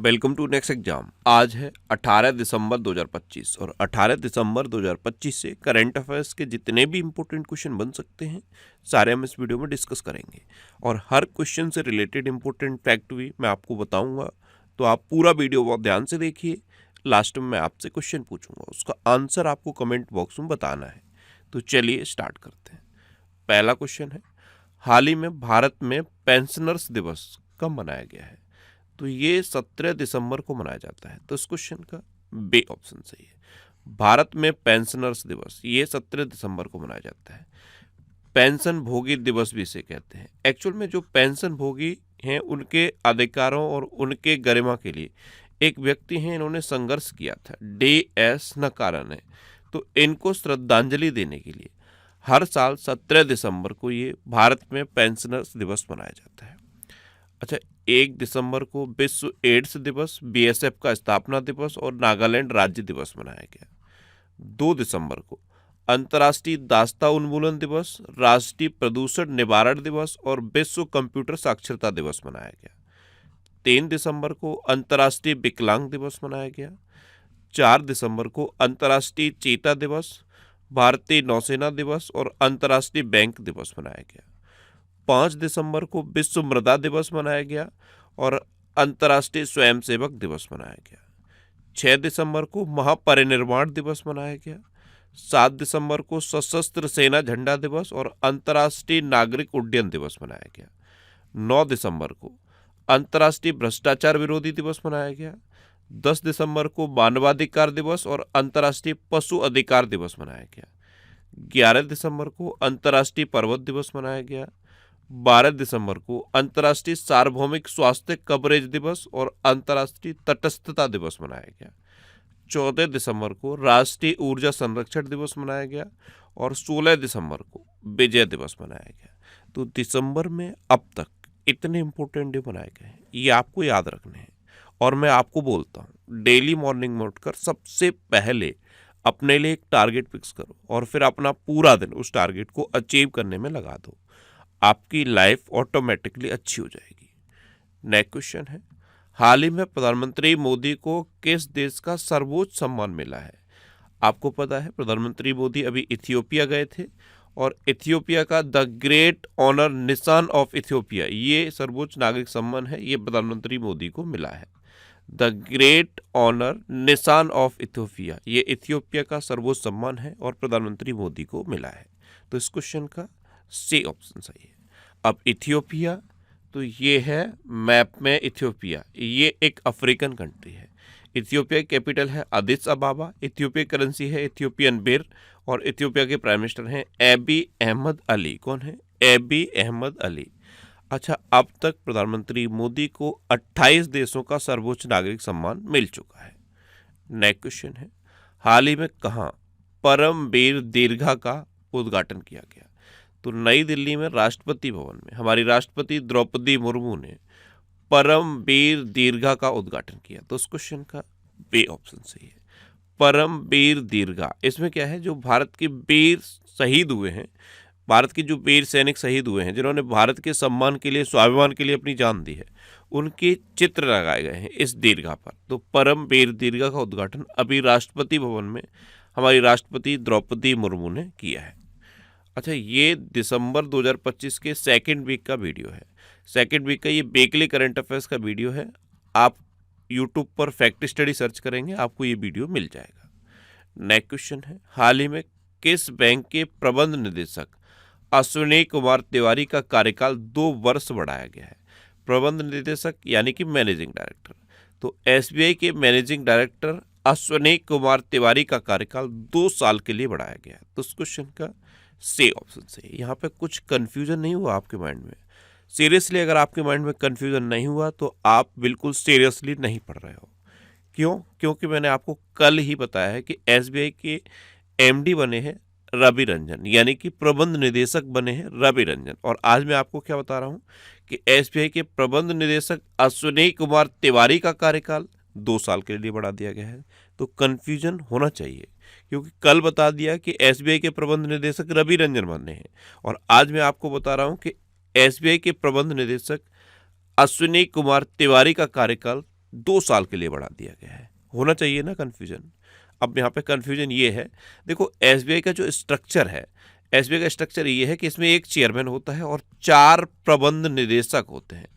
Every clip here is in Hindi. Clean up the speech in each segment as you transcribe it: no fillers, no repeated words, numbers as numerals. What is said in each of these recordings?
Welcome to next exam. आज है 18 दिसंबर 2025 और 18 दिसंबर 2025 से करंट अफेयर्स के जितने भी इंपॉर्टेंट क्वेश्चन बन सकते हैं सारे हम इस वीडियो में डिस्कस करेंगे और हर क्वेश्चन से रिलेटेड इंपॉर्टेंट फैक्ट भी मैं आपको बताऊंगा। तो आप पूरा वीडियो बहुत ध्यान से देखिए। लास्ट में मैं आपसे क्वेश्चन पूछूंगा, उसका आंसर आपको कमेंट बॉक्स में बताना है। तो चलिए स्टार्ट करते हैं। पहला क्वेश्चन है, हाल ही में भारत में पेंशनर्स दिवस कब मनाया गया है? तो ये 17 दिसंबर को मनाया जाता है। तो इस क्वेश्चन का बी ऑप्शन सही है। भारत में पेंशनर्स दिवस ये 17 दिसंबर को मनाया जाता है। पेंशन भोगी दिवस भी इसे कहते हैं। एक्चुअल में जो पेंशन भोगी हैं उनके अधिकारों और उनके गरिमा के लिए एक व्यक्ति हैं, इन्होंने संघर्ष किया था, DS नकारा ने। तो इनको श्रद्धांजलि देने के लिए हर साल 17 दिसंबर को ये भारत में पेंशनर्स दिवस मनाया जाता है। अच्छा, 1 दिसंबर को विश्व एड्स दिवस, BSF का स्थापना दिवस और नागालैंड राज्य दिवस मनाया गया। 2 दिसंबर को अंतर्राष्ट्रीय दास्ता उन्मूलन दिवस, राष्ट्रीय प्रदूषण निवारण दिवस और विश्व कंप्यूटर साक्षरता दिवस मनाया गया। 3 दिसंबर को अंतर्राष्ट्रीय विकलांग दिवस मनाया गया। 4 दिसंबर को अंतर्राष्ट्रीय चीता दिवस, भारतीय नौसेना दिवस और अंतर्राष्ट्रीय बैंक दिवस मनाया गया। 5 दिसंबर को विश्व मृदा दिवस मनाया गया और अंतर्राष्ट्रीय स्वयंसेवक दिवस मनाया गया। 6 दिसंबर को महापरिनिर्वाण दिवस मनाया गया। 7 दिसंबर को सशस्त्र सेना झंडा दिवस और अंतर्राष्ट्रीय नागरिक उड्डयन दिवस मनाया गया। 9 दिसंबर को अंतर्राष्ट्रीय भ्रष्टाचार विरोधी दिवस मनाया गया। 10 दिसंबर को मानवाधिकार दिवस और अंतर्राष्ट्रीय पशु अधिकार दिवस मनाया गया। 11 दिसंबर को अंतर्राष्ट्रीय पर्वत दिवस मनाया गया। 12 दिसंबर को अंतर्राष्ट्रीय सार्वभौमिक स्वास्थ्य कवरेज दिवस और अंतर्राष्ट्रीय तटस्थता दिवस मनाया गया। 14 दिसंबर को राष्ट्रीय ऊर्जा संरक्षण दिवस मनाया गया और 16 दिसंबर को विजय दिवस मनाया गया। तो दिसंबर में अब तक इतने इंपॉर्टेंट डे मनाए गए हैं, ये आपको याद रखने हैं। और मैं आपको बोलता हूँ, डेली मॉर्निंग में उठकर सबसे पहले अपने लिए एक टारगेट फिक्स करो और फिर अपना पूरा दिन उस टारगेट को अचीव करने में लगा दो। आपकी लाइफ ऑटोमेटिकली अच्छी हो जाएगी। नेक्स्ट क्वेश्चन है, हाल ही में प्रधानमंत्री मोदी को किस देश का सर्वोच्च सम्मान मिला है? आपको पता है प्रधानमंत्री मोदी अभी इथियोपिया गए थे और इथियोपिया का द ग्रेट ऑनर निशान ऑफ इथियोपिया, ये सर्वोच्च नागरिक सम्मान है, ये प्रधानमंत्री मोदी को मिला है। द ग्रेट ऑनर निशान ऑफ इथियोपिया, ये इथियोपिया का सर्वोच्च सम्मान है और प्रधानमंत्री मोदी को मिला है। तो इस क्वेश्चन का सी ऑप्शन सही है। अब इथियोपिया, तो ये है मैप में इथियोपिया, ये एक अफ्रीकन कंट्री है। इथियोपिया की कैपिटल है अदिस अबाबा। इथियोपिया की करेंसी है इथियोपियन बिर और इथियोपिया के प्राइम मिनिस्टर हैं एबी अहमद अली। कौन है? एबी अहमद अली। अच्छा, अब तक प्रधानमंत्री मोदी को 28 देशों का सर्वोच्च नागरिक सम्मान मिल चुका है। नेक्स्ट क्वेश्चन है, हाल ही में कहाँ परमवीर दीर्घा का उद्घाटन किया गया? तो नई दिल्ली में राष्ट्रपति भवन में हमारी राष्ट्रपति द्रौपदी मुर्मू ने परमवीर दीर्घा का उद्घाटन किया। तो उस क्वेश्चन का बी ऑप्शन सही है। परमवीर दीर्घा, इसमें क्या है, जो भारत के वीर शहीद हुए हैं, भारत के जो वीर सैनिक शहीद हुए हैं, जिन्होंने भारत के सम्मान के लिए, स्वाभिमान के लिए अपनी जान दी है, उनके चित्र लगाए गए हैं इस दीर्घा पर। तो परमवीर दीर्घा का उद्घाटन अभी राष्ट्रपति भवन में हमारी राष्ट्रपति द्रौपदी मुर्मू ने किया है। अच्छा, ये दिसंबर 2025 के सेकंड वीक का वीडियो है। सेकंड वीक का ये वीकली करंट अफेयर्स का वीडियो है। आप यूट्यूब पर फैक्ट स्टडी सर्च करेंगे, आपको ये वीडियो मिल जाएगा। नेक्स्ट क्वेश्चन है, हाल ही में किस बैंक के प्रबंध निदेशक अश्विनी कुमार तिवारी का कार्यकाल 2 वर्ष बढ़ाया गया है? प्रबंध निदेशक यानी कि मैनेजिंग डायरेक्टर। तो SBI के मैनेजिंग डायरेक्टर अश्विनी कुमार तिवारी का कार्यकाल 2 साल के लिए बढ़ाया गया है। तो इस क्वेश्चन का सी ऑप्शन से यहाँ पे कुछ कंफ्यूजन नहीं हुआ आपके माइंड में? सीरियसली अगर आपके माइंड में कंफ्यूजन नहीं हुआ तो आप बिल्कुल सीरियसली नहीं पढ़ रहे हो। क्यों? क्योंकि मैंने आपको कल ही बताया है कि SBI के MD बने हैं रवि रंजन, यानी कि प्रबंध निदेशक बने हैं रवि रंजन। और आज मैं आपको क्या बता रहा हूँ कि SBI के प्रबंध निदेशक अश्विनी कुमार तिवारी का कार्यकाल 2 साल के लिए बढ़ा दिया गया है। तो कंफ्यूजन होना चाहिए, क्योंकि कल बता दिया कि SBI के प्रबंध निदेशक रवि रंजन बने हैं और आज मैं आपको बता रहा हूं कि SBI के प्रबंध निदेशक अश्विनी कुमार तिवारी का कार्यकाल 2 साल के लिए बढ़ा दिया गया है। होना चाहिए ना कन्फ्यूजन। अब यहाँ पे कन्फ्यूजन ये है, देखो एसबीआई का जो स्ट्रक्चर है, एसबीआई का स्ट्रक्चर ये है कि इसमें एक चेयरमैन होता है और 4 प्रबंध निदेशक होते हैं।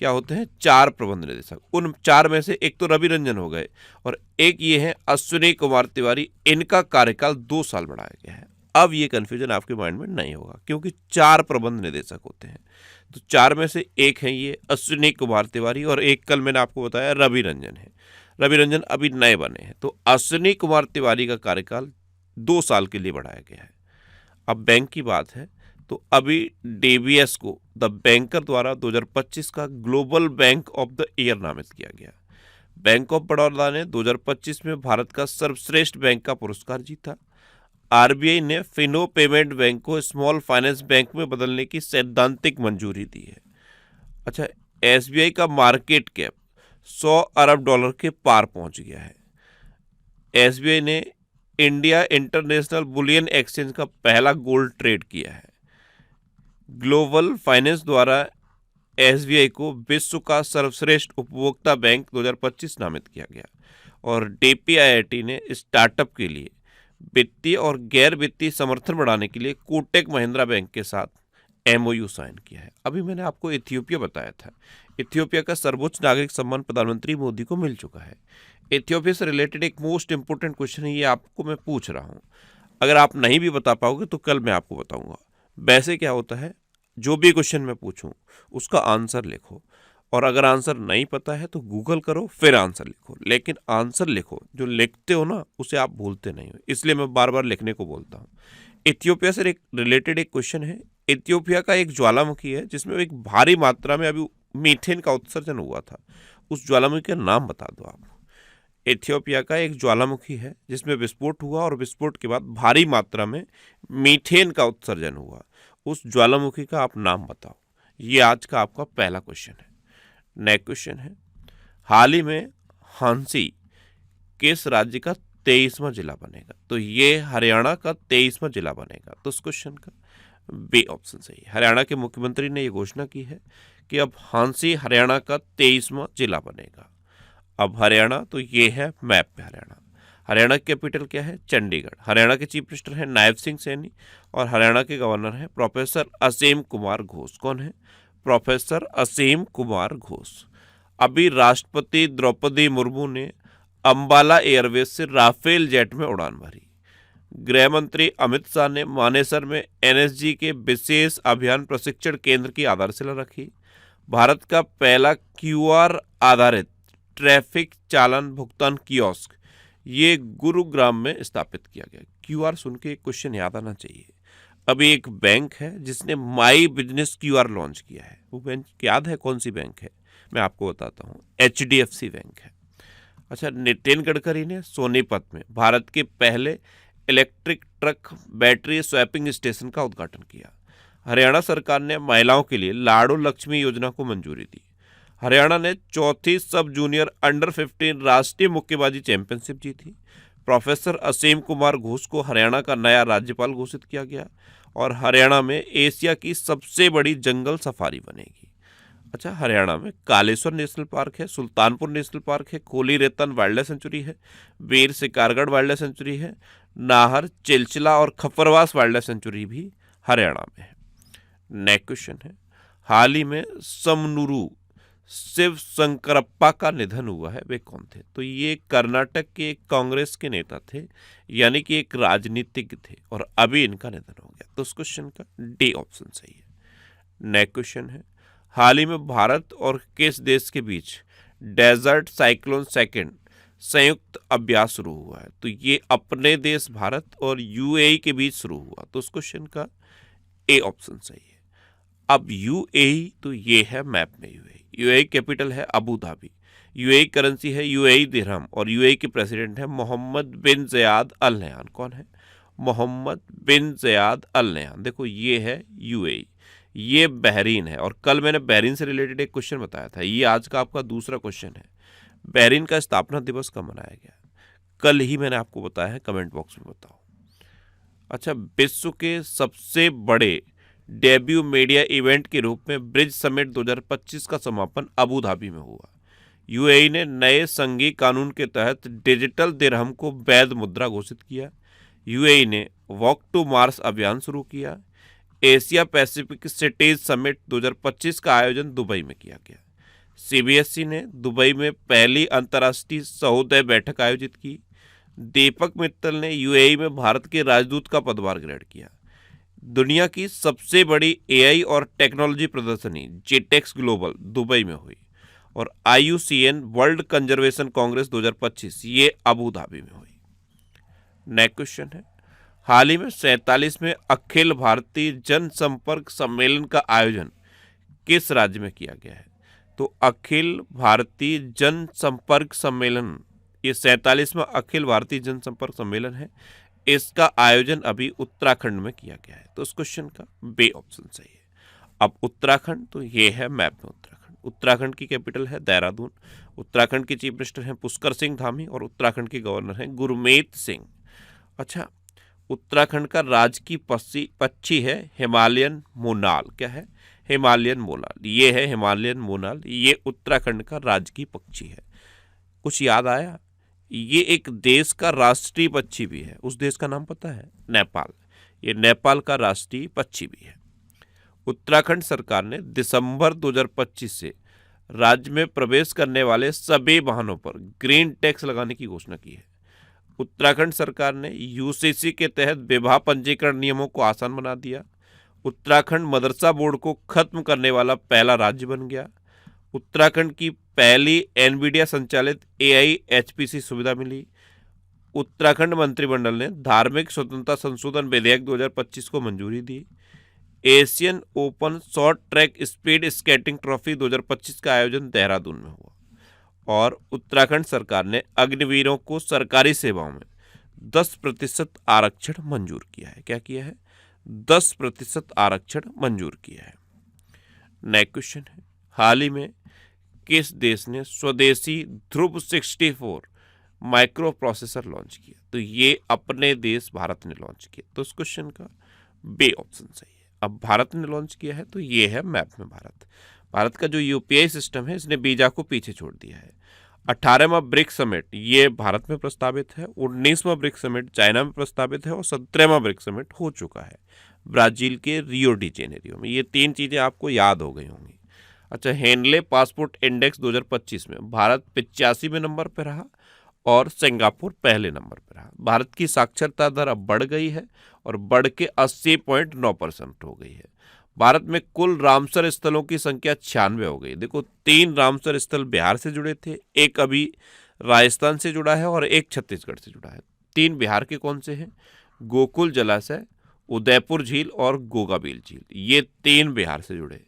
क्या होते हैं? 4 प्रबंध निदेशक। उन 4 में से एक तो रवि रंजन हो गए और एक ये है अश्विनी कुमार तिवारी। इनका कार्यकाल 2 साल बढ़ाया गया है। अब ये कन्फ्यूजन आपके माइंड में नहीं होगा क्योंकि 4 प्रबंध निदेशक होते हैं। तो 4 में से एक है ये अश्विनी कुमार तिवारी और एक कल मैंने आपको बताया रवि रंजन है। रवि रंजन अभी नए बने हैं। तो अश्विनी कुमार तिवारी का कार्यकाल 2 साल के लिए बढ़ाया गया है। अब बैंक की बात है तो अभी डीबीएस को द बैंकर द्वारा 2025 का global bank of the year नामित किया गया। बैंक ऑफ बड़ौदा ने 2025 में भारत का सर्वश्रेष्ठ बैंक का पुरस्कार जीता। आरबीआई ने फिनो पेमेंट बैंक को स्मॉल फाइनेंस बैंक में बदलने की सैद्धांतिक मंजूरी दी है। अच्छा, एसबीआई का मार्केट कैप $100 अरब के पार पहुंच गया है। एसबीआई ने इंडिया इंटरनेशनल बुलियन एक्सचेंज का पहला गोल्ड ट्रेड किया है। ग्लोबल फाइनेंस द्वारा एसबीआई को विश्व का सर्वश्रेष्ठ उपभोक्ता बैंक 2025 नामित किया गया और डीपीआईआईटी ने स्टार्टअप के लिए वित्तीय और गैर वित्तीय समर्थन बढ़ाने के लिए कोटक महिंद्रा बैंक के साथ एमओयू साइन किया है। अभी मैंने आपको इथियोपिया बताया था। इथियोपिया का सर्वोच्च नागरिक सम्मान प्रधानमंत्री मोदी को मिल चुका है। इथियोपिया से रिलेटेड एक मोस्ट इंपोर्टेंट क्वेश्चन है, ये आपको मैं पूछ रहा हूँ। अगर आप नहीं भी बता पाओगे तो कल मैं आपको बताऊंगा। वैसे क्या होता है, जो भी क्वेश्चन मैं पूछूं उसका आंसर लिखो और अगर आंसर नहीं पता है तो गूगल करो फिर आंसर लिखो, लेकिन आंसर लिखो। जो लिखते हो ना उसे आप भूलते नहीं हो, इसलिए मैं बार बार लिखने को बोलता हूँ। इथियोपिया से रिलेटेड एक क्वेश्चन है। इथियोपिया का एक ज्वालामुखी है जिसमें एक भारी मात्रा में अभी मीथेन का उत्सर्जन हुआ था। उस ज्वालामुखी का नाम बता दो आप। इथियोपिया का एक ज्वालामुखी है जिसमें विस्फोट हुआ और विस्फोट के बाद भारी मात्रा में मीथेन का उत्सर्जन हुआ। उस ज्वालामुखी का आप नाम बताओ। ये आज का आपका पहला क्वेश्चन है। नेक्स्ट क्वेश्चन है, हाल ही में हांसी किस राज्य का 23वां जिला बनेगा? तो ये हरियाणा का 23वां जिला बनेगा। तो इस क्वेश्चन का बी ऑप्शन सही है। हरियाणा के मुख्यमंत्री ने ये घोषणा की है कि अब हांसी हरियाणा का 23वां जिला बनेगा। अब हरियाणा तो ये है मैप पे हरियाणा। हरियाणा की कैपिटल क्या है? चंडीगढ़। हरियाणा के चीफ मिनिस्टर हैं नायब सिंह सैनी और हरियाणा के गवर्नर हैं प्रोफेसर असीम कुमार घोष। कौन है? प्रोफेसर असीम कुमार घोष। अभी राष्ट्रपति द्रौपदी मुर्मू ने अंबाला एयरवेज से राफेल जेट में उड़ान भरी। गृह मंत्री अमित शाह ने मानेसर में एनएसजी के विशेष अभियान प्रशिक्षण केंद्र की आधारशिला रखी। भारत का पहला क्यूआर आधारित ट्रैफिक चालान भुगतान कियोस्क ये गुरुग्राम में स्थापित किया गया। क्यूआर सुन के क्वेश्चन याद आना चाहिए। अभी एक बैंक है जिसने माई बिजनेस क्यूआर लॉन्च किया है। वो बैंक याद है कौन सी बैंक है? मैं आपको बताता हूँ, एचडीएफसी बैंक है। अच्छा, नितिन गडकरी ने सोनीपत में भारत के पहले electric truck battery swapping station का उद्घाटन किया। हरियाणा सरकार ने महिलाओं के लिए लाडो लक्ष्मी योजना को मंजूरी दी। हरियाणा ने चौथी सब जूनियर अंडर 15 राष्ट्रीय मुक्केबाजी चैंपियनशिप जीती। प्रोफेसर असीम कुमार घोष को हरियाणा का नया राज्यपाल घोषित किया गया और हरियाणा में एशिया की सबसे बड़ी जंगल सफारी बनेगी। अच्छा, हरियाणा में कालेश्वर नेशनल पार्क है, सुल्तानपुर नेशनल पार्क है, कोली रेतन वाइल्ड लाइफ सेंचुरी है, वीर सिकारगढ़ वाइल्ड लाइफ सेंचुरी है, नाहर, चिलचिला और खप्परवास वाइल्ड लाइफ सेंचुरी भी हरियाणा में है। नेक्स्ट क्वेश्चन है, हाल ही में समनुरु शिव शंकरप्पा का निधन हुआ है, वे कौन थे? तो ये कर्नाटक के एक कांग्रेस के नेता थे, यानी कि एक राजनीतिज्ञ थे और अभी इनका निधन हो गया। तो उस क्वेश्चन का डी ऑप्शन सही है। नेक्स्ट क्वेश्चन है, हाल ही में भारत और किस देश के बीच डेजर्ट साइक्लोन सेकंड संयुक्त अभ्यास शुरू हुआ है? तो ये अपने देश भारत और यूएई के बीच शुरू हुआ। तो उस क्वेश्चन का ए ऑप्शन सही है। अब यूएई तो ये है मैप में यूएई। यूएई कैपिटल है अबू धाबी। यूएई करेंसी है यूएई दिरहम और यूएई के प्रेसिडेंट है मोहम्मद बिन ज़याद अल नह्यान। कौन है? मोहम्मद बिन ज़याद अल नह्यान। देखो ये है यूएई, ये बहरीन है और कल मैंने बहरीन से रिलेटेड एक क्वेश्चन बताया था। ये आज का आपका दूसरा क्वेश्चन है। बहरीन का स्थापना दिवस कब मनाया गया? कल ही मैंने आपको बताया है, कमेंट बॉक्स में बताओ। अच्छा, विश्व के सबसे बड़े डेब्यू मीडिया इवेंट के रूप में ब्रिज समिट 2025 का समापन अबू धाबी में हुआ। यूएई ने नए संघीय कानून के तहत डिजिटल दिरहम को वैध मुद्रा घोषित किया। यूएई ने वॉक टू मार्स अभियान शुरू किया। एशिया पैसिफिक सिटीज समिट 2025 का आयोजन दुबई में किया गया। सीबीएसई ने दुबई में पहली अंतर्राष्ट्रीय सहोदय बैठक आयोजित की। दीपक मित्तल ने यूएई में भारत के राजदूत का पदभार ग्रहण किया। दुनिया की सबसे बड़ी एआई और टेक्नोलॉजी प्रदर्शनी जेटेक्स ग्लोबल दुबई में हुई। और IUCN वर्ल्ड कंजर्वेशन कांग्रेस 2025 ये अबू धाबी में हुई। नेक्स्ट क्वेश्चन है, हाल ही में 47वें अखिल भारतीय जनसंपर्क सम्मेलन का आयोजन किस राज्य में किया गया है? तो अखिल भारतीय जनसंपर्क सम्मेलन, ये 47वां अखिल भारतीय जनसंपर्क सम्मेलन है, इसका आयोजन अभी उत्तराखंड में किया गया है। तो उस क्वेश्चन का बे ऑप्शन सही है। अब उत्तराखंड, तो ये है मैप में उत्तराखंड। उत्तराखंड की कैपिटल है देहरादून। उत्तराखंड के चीफ मिनिस्टर हैं पुष्कर सिंह धामी और उत्तराखंड के गवर्नर हैं गुरमीत सिंह। अच्छा, उत्तराखंड का राजकीय पक्षी है हिमालयन मोनाल। क्या है? हिमालयन मोनाल। ये है हिमालयन मोनाल, ये उत्तराखंड का राजकीय पक्षी है। कुछ याद आया? ये एक देश का राष्ट्रीय पक्षी भी है। उस देश का नाम पता है? नेपाल। ये नेपाल का राष्ट्रीय पक्षी भी है। उत्तराखंड सरकार ने दिसंबर 2025 से राज्य में प्रवेश करने वाले सभी वाहनों पर ग्रीन टैक्स लगाने की घोषणा की है। उत्तराखंड सरकार ने यूसीसी के तहत विवाह पंजीकरण नियमों को आसान बना दिया। उत्तराखंड मदरसा बोर्ड को खत्म करने वाला पहला राज्य बन गया। उत्तराखंड की पहली एनवीडिया संचालित AI-HPC सुविधा मिली। उत्तराखंड मंत्रिमंडल ने धार्मिक स्वतंत्रता संशोधन विधेयक 2025 को मंजूरी दी। Asian open short track speed skating trophy 2025 का आयोजन देहरादून में हुआ। और उत्तराखंड सरकार ने अग्निवीरों को सरकारी सेवाओं में 10% आरक्षण मंजूर किया है। क्या किया है? 10% आरक्षण मंजूर किया है। नेक्स्ट क्वेश्चन है, हाल ही में किस देश ने स्वदेशी ध्रुव 64 माइक्रो प्रोसेसर लॉन्च किया? तो ये अपने देश भारत ने लॉन्च किया। तो उस क्वेश्चन का बे ऑप्शन सही है। अब भारत ने लॉन्च किया है, तो ये है मैप में भारत। भारत का जो UPI सिस्टम है, इसने बीजा को पीछे छोड़ दिया है। 18वां ब्रिक्स समिट ये भारत में प्रस्तावित है। 19वां ब्रिक्स समिट चाइना में प्रस्तावित है। और 17वां ब्रिक्स समिट हो चुका है ब्राजील के रियो डी जेनेरियो में। ये 3 चीज़ें आपको याद हो गई होंगी। अच्छा, हेनले पासपोर्ट इंडेक्स 2025 में भारत 85वें नंबर पर रहा और सिंगापुर पहले नंबर पर रहा। भारत की साक्षरता दर अब बढ़ गई है और बढ़ के 80.9% हो गई है। भारत में कुल रामसर स्थलों की संख्या 96 हो गई। देखो, 3 रामसर स्थल बिहार से जुड़े थे, एक अभी राजस्थान से जुड़ा है और एक छत्तीसगढ़ से जुड़ा है। 3 बिहार के कौन से हैं? गोकुल जलाशय, उदयपुर झील और गोगाबील झील, ये 3 बिहार से जुड़े।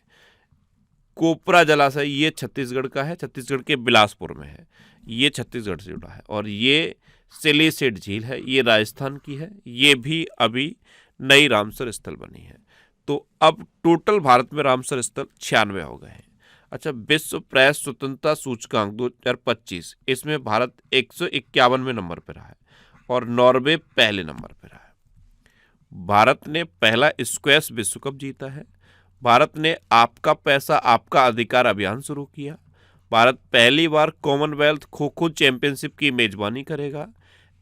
कोपरा जलाशय ये छत्तीसगढ़ का है, छत्तीसगढ़ के बिलासपुर में है, ये छत्तीसगढ़ से जुड़ा है। और ये सिलीसेट झील है, ये राजस्थान की है, ये भी अभी नई रामसर स्थल बनी है। तो अब टोटल भारत में रामसर स्थल 96 हो गए हैं। अच्छा, विश्व प्रेस स्वतंत्रता सूचकांक 2025, इसमें भारत 151वें नंबर पर रहा है और नॉर्वे पहले नंबर पर रहा है। भारत ने पहला स्क्वैश विश्व कप जीता है। भारत ने आपका पैसा आपका अधिकार अभियान शुरू किया। भारत पहली बार कॉमनवेल्थ खो खो चैंपियनशिप की मेजबानी करेगा।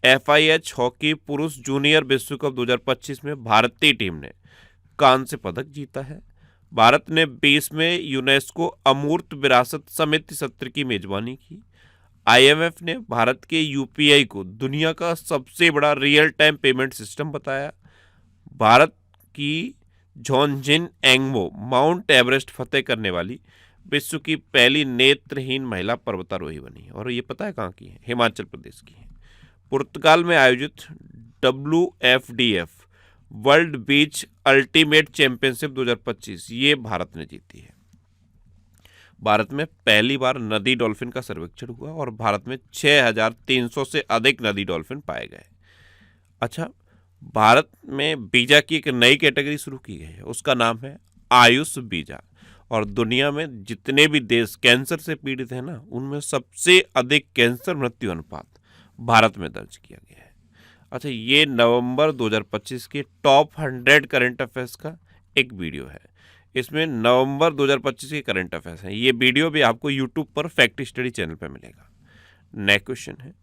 FIH हॉकी पुरुष जूनियर विश्व कप 2025 में भारतीय टीम ने कांस्य पदक जीता है। भारत ने 20वें यूनेस्को अमूर्त विरासत समिति सत्र की मेजबानी की। IMF ने भारत के UPI को दुनिया का सबसे बड़ा रियल टाइम पेमेंट सिस्टम बताया। भारत की झोंजिन एंगमो माउंट एवरेस्ट फतेह करने वाली विश्व की पहली नेत्रहीन महिला पर्वतारोही बनी है। और ये पता है कहाँ की है? हिमाचल प्रदेश की है। पुर्तगाल में आयोजित WFDF वर्ल्ड बीच अल्टीमेट चैंपियनशिप 2025 ये भारत ने जीती है। भारत में पहली बार नदी डॉल्फिन का सर्वेक्षण हुआ और भारत में 6300 से अधिक नदी डॉल्फिन पाए गए। अच्छा, भारत में वीजा की एक नई कैटेगरी शुरू की गई है, उसका नाम है आयुष वीजा। और दुनिया में जितने भी देश कैंसर से पीड़ित हैं ना, उनमें सबसे अधिक कैंसर मृत्यु अनुपात भारत में दर्ज किया गया है। अच्छा, ये नवंबर 2025 के टॉप 100 करंट अफेयर्स का एक वीडियो है। इसमें नवंबर 2025 के करंट अफेयर्स हैं। ये वीडियो भी आपको यूट्यूब पर फैक्ट स्टडी चैनल पर मिलेगा। नेक्स्ट क्वेश्चन है,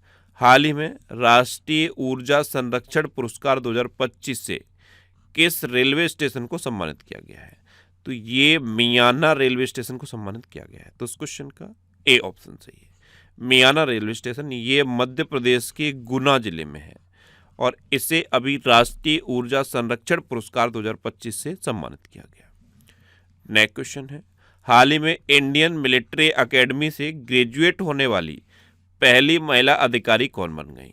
हाल ही में राष्ट्रीय ऊर्जा संरक्षण पुरस्कार 2025 से किस रेलवे स्टेशन को सम्मानित किया गया है? तो ये मियाना रेलवे स्टेशन को सम्मानित किया गया है। तो इस क्वेश्चन का ए ऑप्शन सही है। मियाना रेलवे स्टेशन ये मध्य प्रदेश के गुना जिले में है और इसे अभी राष्ट्रीय ऊर्जा संरक्षण पुरस्कार 2025 से सम्मानित किया गया। नेक्स्ट क्वेश्चन है, हाल ही में इंडियन मिलिट्री एकेडमी से ग्रेजुएट होने वाली पहली महिला अधिकारी कौन बन गई?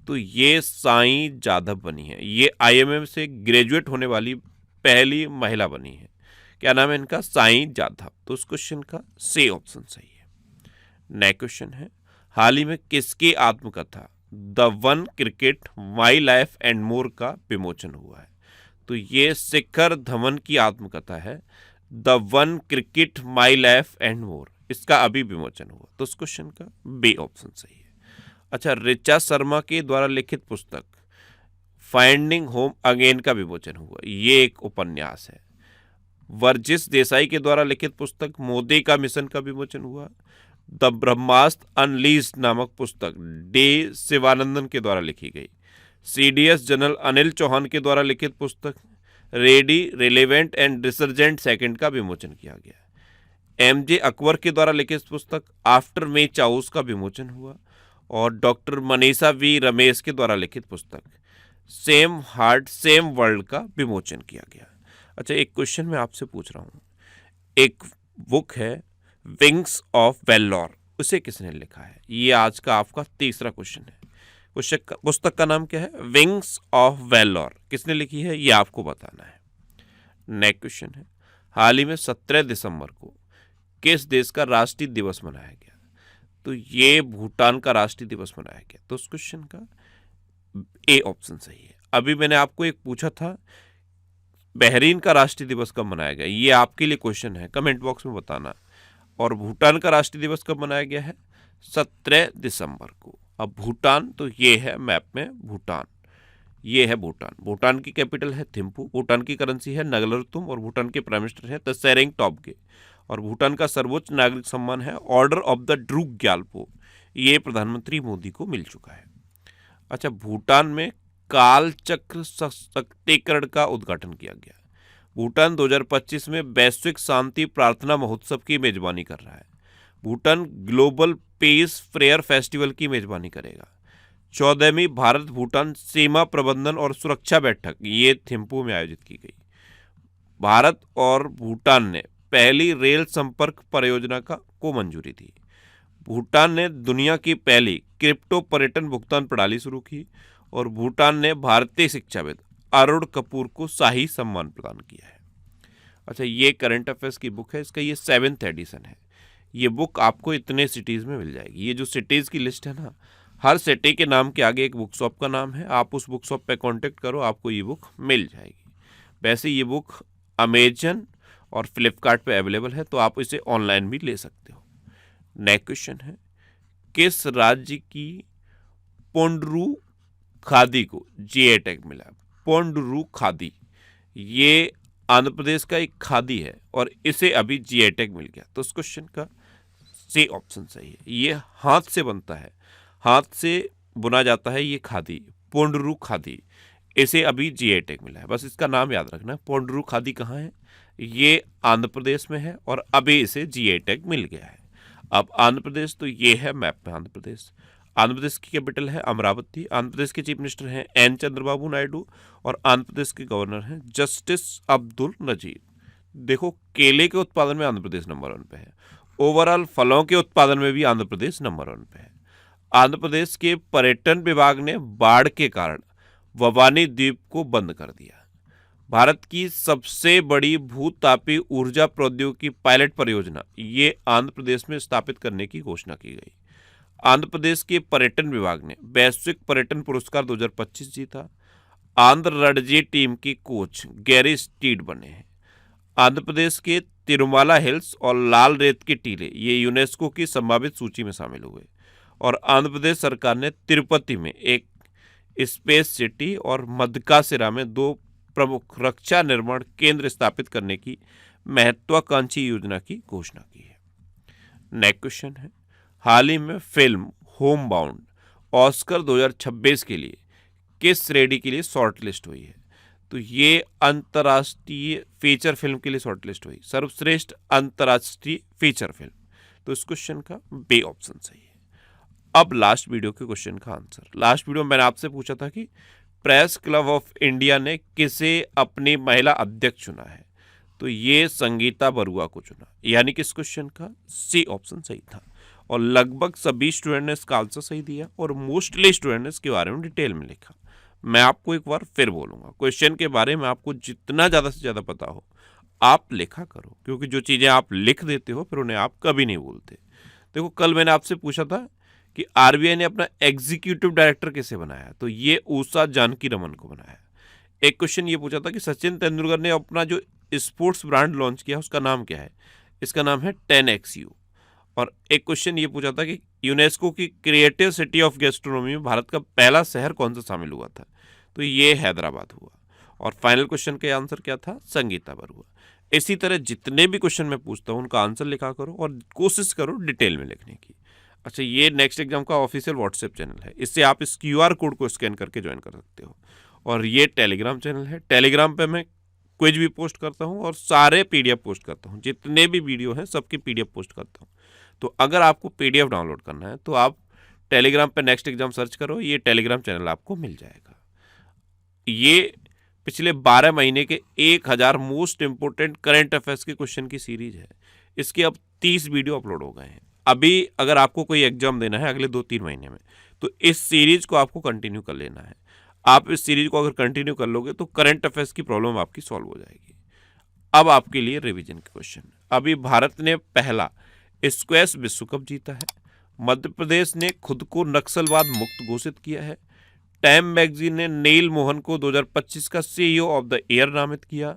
तो ये साईं जाधव बनी है। ये आईएमए से ग्रेजुएट होने वाली पहली महिला बनी है। क्या नाम है इनका? साईं जाधव। तो उस क्वेश्चन का सी ऑप्शन सही है। नेक्स्ट क्वेश्चन है, हाल ही में किसकी आत्मकथा the one cricket my life and more का विमोचन हुआ है? तो ये शिखर धवन की आत्मकथा है, the one cricket my life and more. इसका अभी विमोचन हुआ। तो उस क्वेश्चन का बी ऑप्शन सही है। अच्छा, ऋचा शर्मा के द्वारा लिखित पुस्तक फाइंडिंग होम अगेन का विमोचन हुआ। ये एक उपन्यास है। वर्जिश देसाई के द्वारा लिखित पुस्तक मोदी का मिशन का विमोचन हुआ। द ब्रह्मास्त्र अनलीज्ड नामक पुस्तक डे शिवानंदन के द्वारा लिखी गई। सीडीएस जनरल अनिल चौहान के द्वारा लिखित पुस्तक ready relevant and resurgent second का विमोचन किया गया। एमजे अकबर के द्वारा लिखित पुस्तक आफ्टर मे चाउस का विमोचन हुआ और डॉक्टर मनीषा वी रमेश के द्वारा लिखित पुस्तक सेम हार्ट सेम वर्ल्ड का विमोचन किया गया। अच्छा, एक क्वेश्चन मैं आपसे पूछ रहा हूँ। एक बुक है विंग्स ऑफ वेल्लोर, उसे किसने लिखा है? ये आज का आपका तीसरा क्वेश्चन है। पुस्तक का नाम क्या है? Wings of Vellore. किसने लिखी है ये आपको बताना है। नेक्स्ट क्वेश्चन है, हाल ही में 17 दिसंबर को किस देश का राष्ट्रीय दिवस मनाया गया? तो ये भूटान का राष्ट्रीय दिवस मनाया गया। तो उस क्वेश्चन का ए ऑप्शन सही है। अभी मैंने आपको एक पूछा था बहरीन का राष्ट्रीय दिवस कब मनाया गया, ये आपके लिए क्वेश्चन है, कमेंट बॉक्स में बताना। और भूटान का राष्ट्रीय दिवस कब मनाया गया है? 17 दिसंबर को। अब भूटान, तो ये है मैप में भूटान, ये है भूटान। भूटान की कैपिटल है थिम्पू, भूटान की करेंसी है नगलरतुम और भूटान के प्राइम मिनिस्टर हैं त्शेरिंग टोब्गे। और भूटान का सर्वोच्च नागरिक सम्मान है order of the Druk Gyalpo. ये प्रधानमंत्री मोदी को मिल चुका है। अच्छा, भूटान में कालचक्र सशक्तिकरण का उद्घाटन किया गया। भूटान 2025 में वैश्विक शांति प्रार्थना महोत्सव की मेजबानी कर रहा है। Bhutan global piece fair festival की मेजबानी करेगा। 14वीं भारत भूटान सीमा प्रबंधन और सुरक्षा बैठक ये थिम्पू में आयोजित की गई। भारत और भूटान ने पहली रेल संपर्क परियोजना को मंजूरी दी। भूटान ने दुनिया की पहली क्रिप्टो पर्यटन भुगतान प्रणाली शुरू की और भूटान ने भारतीय शिक्षाविद अरुण कपूर को शाही सम्मान प्रदान किया है। अच्छा, ये करंट अफेयर्स की बुक है, इसका ये 7th एडिशन है। ये बुक आपको इतने सिटीज़ में मिल जाएगी। ये जो सिटीज़ की लिस्ट है ना, हर सिटी के नाम के आगे एक बुक शॉप का नाम है। आप उस बुक शॉप पे कांटेक्ट करो, आपको ये बुक मिल जाएगी। वैसे ये बुक अमेजन और फ्लिपकार्ट पे अवेलेबल है, तो आप इसे ऑनलाइन भी ले सकते हो। नेक्स्ट क्वेश्चन है, किस राज्य की पोंडरू खादी को जीआई टैग मिला? पोंडरू खादी ये आंध्र प्रदेश का एक खादी है और इसे अभी जीआई टैग मिल गया। तो उस क्वेश्चन का सी ऑप्शन सही है। ये हाथ से बनता है, हाथ से बुना जाता है ये खादी, पोंडरू खादी। इसे अभी जीआई टैग मिला है, बस इसका नाम याद रखना। पोंडरू खादी कहाँ है? ये आंध्र प्रदेश में है और अभी इसे जीआई टैग मिल गया है। अब आंध्र प्रदेश, तो ये है मैप में आंध्र प्रदेश। आंध्र प्रदेश की कैपिटल है अमरावती। आंध्र प्रदेश के चीफ मिनिस्टर हैं एन चंद्रबाबू नायडू और आंध्र प्रदेश के गवर्नर हैं जस्टिस अब्दुल नजीर। देखो, केले के उत्पादन में आंध्र प्रदेश नंबर 1 पे है। ओवरऑल फलों के उत्पादन में भी आंध्र प्रदेश नंबर 1 पे है। आंध्र प्रदेश के पर्यटन विभाग ने बाढ़ के कारण भवानी द्वीप को बंद कर दिया। भारत की सबसे बड़ी भूतापी ऊर्जा प्रौद्योगिकी पायलट परियोजना ये आंध्र प्रदेश में स्थापित करने की घोषणा की गई। आंध्र प्रदेश के पर्यटन विभाग ने वैश्विक पर्यटन पुरस्कार 2025 जीता। आंध्र रणजी टीम के कोच गैरी स्टीड बने हैं। आंध्र प्रदेश के तिरुमाला हिल्स और लाल रेत के टीले ये यूनेस्को की संभावित सूची में शामिल हुए। और आंध्र प्रदेश सरकार ने तिरुपति में एक स्पेस सिटी और मदकासिरा में 2 प्रमुख रक्षा निर्माण केंद्र स्थापित करने की महत्वाकांक्षी योजना की घोषणा की है। नेक्स्ट क्वेश्चन है, हाल ही में फिल्म होम बाउंड ऑस्कर 2026 के लिए किस श्रेणी के लिए शॉर्टलिस्ट हुई है? तो ये अंतर्राष्ट्रीय फीचर फिल्म के लिए शॉर्टलिस्ट हुई, सर्वश्रेष्ठ अंतर्राष्ट्रीय फीचर फिल्म। तो इस क्वेश्चन का बी ऑप्शन सही है। अब लास्ट वीडियो के क्वेश्चन का आंसर। लास्ट वीडियो में मैंने आपसे पूछा था कि प्रेस क्लब ऑफ इंडिया ने किसे अपनी महिला अध्यक्ष चुना है? तो ये संगीता बरुआ को चुना, यानी कि इस क्वेश्चन का सी ऑप्शन सही था। और लगभग सभी स्टूडेंट ने इसका आंसर सही दिया और मोस्टली स्टूडेंट ने इसके बारे में डिटेल में लिखा। मैं आपको एक बार फिर बोलूँगा, क्वेश्चन के बारे में आपको जितना ज़्यादा से ज़्यादा पता हो आप लिखा करो, क्योंकि जो चीज़ें आप लिख देते हो फिर उन्हें आप कभी नहीं भूलते। देखो, कल मैंने आपसे पूछा था कि आरबीआई ने अपना एग्जीक्यूटिव डायरेक्टर कैसे बनाया, तो ये उषा जानकी रमन को बनाया। एक क्वेश्चन ये पूछा था कि सचिन तेंदुलकर ने अपना जो स्पोर्ट्स ब्रांड लॉन्च किया उसका नाम क्या है? इसका नाम है 10XU। और एक क्वेश्चन ये पूछा था कि यूनेस्को की क्रिएटिव सिटी ऑफ गैस्ट्रोनॉमी में भारत का पहला शहर कौन सा शामिल हुआ था? तो ये हैदराबाद हुआ। और फाइनल क्वेश्चन का आंसर क्या था? संगीता बरुआ। इसी तरह जितने भी क्वेश्चन मैं पूछता हूँ उनका आंसर लिखा करो और कोशिश करो डिटेल में लिखने की। अच्छा, ये नेक्स्ट एग्जाम का ऑफिशियल व्हाट्सएप चैनल है, इससे आप इस QR कोड को स्कैन करके ज्वाइन कर सकते हो। और ये टेलीग्राम चैनल है, टेलीग्राम पे मैं क्विज भी पोस्ट करता हूँ और सारे PDF पोस्ट करता हूँ, जितने भी वीडियो हैं सबकी PDF पोस्ट करता हूँ। तो अगर आपको PDF डाउनलोड करना है तो आप टेलीग्राम पे नेक्स्ट एग्जाम सर्च करो, ये टेलीग्राम चैनल आपको मिल जाएगा। ये पिछले 12 महीने के 1000 मोस्ट इंपोर्टेंट करंट अफेयर्स के क्वेश्चन की सीरीज है। इसके अब 30 वीडियो अपलोड हो गए हैं। अभी अगर आपको कोई एग्जाम देना है अगले 2-3 महीने में, तो इस सीरीज को आपको कंटिन्यू कर लेना है। आप इस सीरीज को अगर कंटिन्यू कर लोगे तो करंट अफेयर्स की प्रॉब्लम आपकी सॉल्व हो जाएगी। अब आपके लिए रिवीजन के क्वेश्चन। अभी भारत ने पहला स्क्वैश विश्व कप जीता है। मध्य प्रदेश ने खुद को नक्सलवाद मुक्त घोषित किया है। टाइम मैगजीन ने नील मोहन को 2025 का CEO ऑफ द ईयर नामित किया।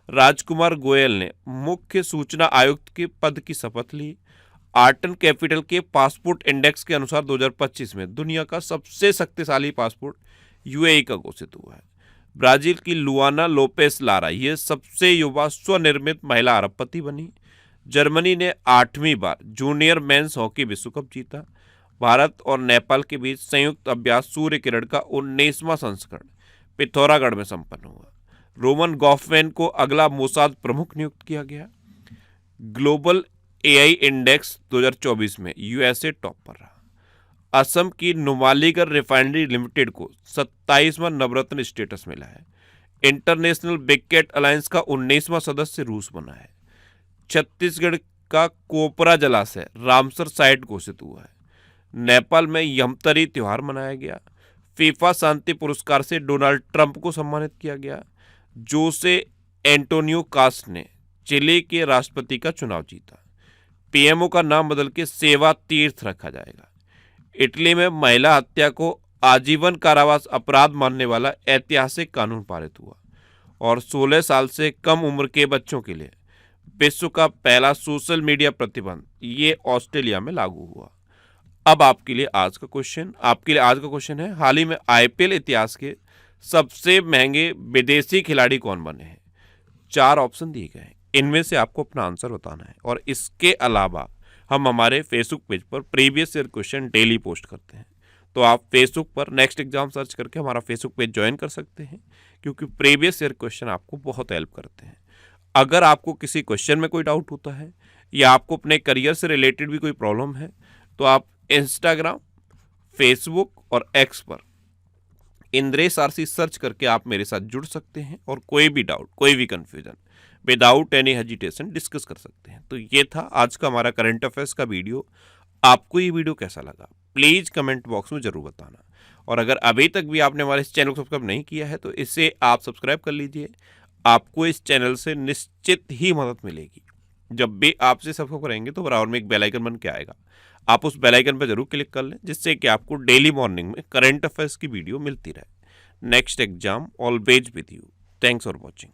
राजकुमार गोयल ने मुख्य सूचना आयुक्त के पद की शपथ ली। आर्टन कैपिटल के पासपोर्ट इंडेक्स के अनुसार 2025 में दुनिया का सबसे शक्तिशाली पासपोर्ट UAE का घोषित हुआ है। ब्राजील की लुआना लोपेस लारा ये सबसे युवा स्वनिर्मित महिला अरबपति बनी। जर्मनी ने 8वीं बार जूनियर मेंस हॉकी विश्व कप जीता। भारत और नेपाल के बीच संयुक्त अभ्यास सूर्य किरण का 19वां संस्करण पिथौरागढ़ में संपन्न हुआ। रोमन गॉफमैन को अगला मोसाद प्रमुख नियुक्त किया गया। ग्लोबल AI इंडेक्स 2024 में USA टॉप पर रहा। असम की नुमालीगढ़ रिफाइनरी लिमिटेड को 27वां नवरत्न स्टेटस मिला है। इंटरनेशनल बिग कैट अलायंस का 19वां सदस्य रूस बना है। छत्तीसगढ़ का कोपरा जलाशय रामसर साइट घोषित हुआ है। नेपाल में यमतरी त्योहार मनाया गया। फीफा शांति पुरस्कार से डोनाल्ड ट्रंप को सम्मानित किया गया। जोसे एंटोनियो कास्ट ने चिली के राष्ट्रपति का चुनाव जीता। PMO का नाम बदल के सेवा तीर्थ रखा जाएगा। इटली में महिला हत्या को आजीवन कारावास अपराध मानने वाला ऐतिहासिक कानून पारित हुआ। और 16 साल से कम उम्र के बच्चों के लिए विश्व का पहला सोशल मीडिया प्रतिबंध ये ऑस्ट्रेलिया में लागू हुआ। अब आपके लिए आज का क्वेश्चन है, हाल ही में IPL इतिहास के सबसे महंगे विदेशी खिलाड़ी कौन बने हैं? 4 ऑप्शन दिए गए हैं, इनमें से आपको अपना आंसर बताना है। और इसके अलावा हम हमारे फेसबुक पेज पर previous year question daily post करते हैं, तो आप फेसबुक पर नेक्स्ट एग्जाम सर्च करके हमारा फेसबुक पेज ज्वाइन कर सकते हैं, क्योंकि प्रीवियस ईयर क्वेश्चन आपको बहुत हेल्प करते हैं। अगर आपको किसी क्वेश्चन में कोई डाउट होता है या आपको अपने करियर से रिलेटेड भी कोई प्रॉब्लम है, तो आप इंस्टाग्राम, फेसबुक और X पर इंद्रेश RC सर्च करके आप मेरे साथ जुड़ सकते हैं और कोई भी डाउट, कोई भी confusion without any hesitation discuss कर सकते हैं। तो ये था आज का हमारा करंट अफेयर्स का वीडियो। आपको ये वीडियो कैसा लगा प्लीज़ कमेंट बॉक्स में ज़रूर बताना। और अगर अभी तक भी आपने हमारे इस चैनल को सब्सक्राइब नहीं किया है तो इसे आप सब्सक्राइब कर लीजिए। आपको इस चैनल से निश्चित ही मदद मिलेगी। जब भी आपसे सब्सक्राइब करेंगे तो बराबर में एक बेल आइकन बन के आएगा, आप उस बेल आइकन पर जरूर क्लिक कर लें, जिससे कि आपको डेली मॉर्निंग में करंट अफेयर्स की वीडियो मिलती रहे। Next exam always with you. Thanks for watching.